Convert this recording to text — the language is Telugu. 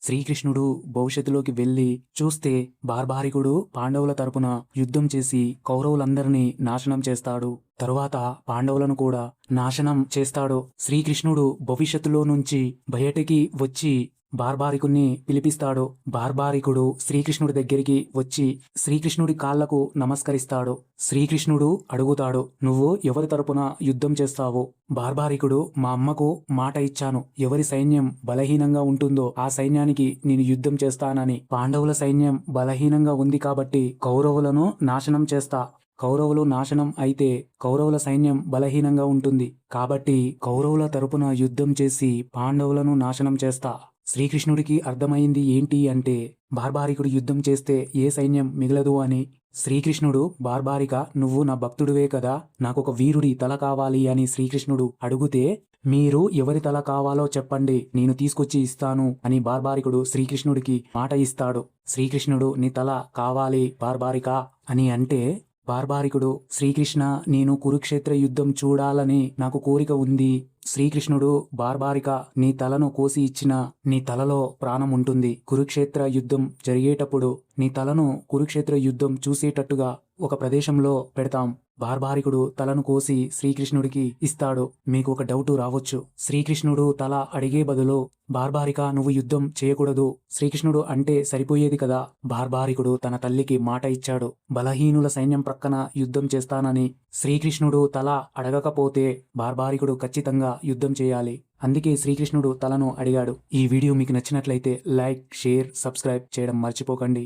శ్రీకృష్ణుడు భవిష్యత్తులోకి వెళ్లి చూస్తే బార్బారికుడు పాండవుల తరపున యుద్ధం చేసి కౌరవులందరినీ నాశనం చేస్తాడు. తరువాత పాండవులను కూడా నాశనం చేస్తాడు. శ్రీకృష్ణుడు భవిష్యత్తులో నుంచి బయటికి వచ్చి బార్బారికుణ్ణి పిలిపిస్తాడు. బార్బారికుడు శ్రీకృష్ణుడి దగ్గరికి వచ్చి శ్రీకృష్ణుడి కాళ్లకు నమస్కరిస్తాడు. శ్రీకృష్ణుడు అడుగుతాడు, నువ్వు ఎవరి తరపున యుద్ధం చేస్తావు? బార్బారికుడు, మా అమ్మకు మాట ఇచ్చాను, ఎవరి సైన్యం బలహీనంగా ఉంటుందో ఆ సైన్యానికి నేను యుద్ధం చేస్తానని. పాండవుల సైన్యం బలహీనంగా ఉంది కాబట్టి కౌరవులను నాశనం చేస్తా. కౌరవులు నాశనం అయితే కౌరవుల సైన్యం బలహీనంగా ఉంటుంది కాబట్టి కౌరవుల తరపున యుద్ధం చేసి పాండవులను నాశనం చేస్తా. శ్రీకృష్ణుడికి అర్థమైంది ఏంటి అంటే బార్బారికుడు యుద్ధం చేస్తే ఏ సైన్యం మిగలదు అని. శ్రీకృష్ణుడు, బార్బారిక, నువ్వు నా భక్తుడివే కదా, నాకొక వీరుడి తల కావాలి అని శ్రీకృష్ణుడు అడుగుతే, మీరు ఎవరి తల కావాలో చెప్పండి, నేను తీసుకొచ్చి ఇస్తాను అని బార్బారికుడు శ్రీకృష్ణుడికి మాట ఇస్తాడు. శ్రీకృష్ణుడు, నీ తల కావాలి బార్బారిక అని అంటే బార్బారికుడు, శ్రీకృష్ణ, నేను కురుక్షేత్ర యుద్ధం చూడాలని నాకు కోరిక ఉంది. శ్రీకృష్ణుడు, బార్బారిక, నీ తలను కోసి ఇచ్చినా నీ తలలో ప్రాణం ఉంటుంది. కురుక్షేత్ర యుద్ధం జరిగేటప్పుడు నీ తలను కురుక్షేత్ర యుద్ధం చూసేటట్టుగా ఒక ప్రదేశంలో పెడతాం. బార్బారికుడు తలను కోసి శ్రీకృష్ణుడికి ఇస్తాడు. మీకు ఒక డౌటు రావచ్చు, శ్రీకృష్ణుడు తల అడిగే బదులు బార్బారిక నువ్వు యుద్ధం చేయకూడదు శ్రీకృష్ణుడు అంటే సరిపోయేది కదా. బార్బారికుడు తన తల్లికి మాట ఇచ్చాడు, బలహీనుల సైన్యం ప్రక్కన యుద్ధం చేస్తానని. శ్రీకృష్ణుడు తల అడగకపోతే బార్బారికుడు ఖచ్చితంగా యుద్ధం చేయాలి. అందుకే శ్రీకృష్ణుడు తలను అడిగాడు. ఈ వీడియో మీకు నచ్చినట్లయితే లైక్, షేర్, సబ్స్క్రైబ్ చేయడం మర్చిపోకండి.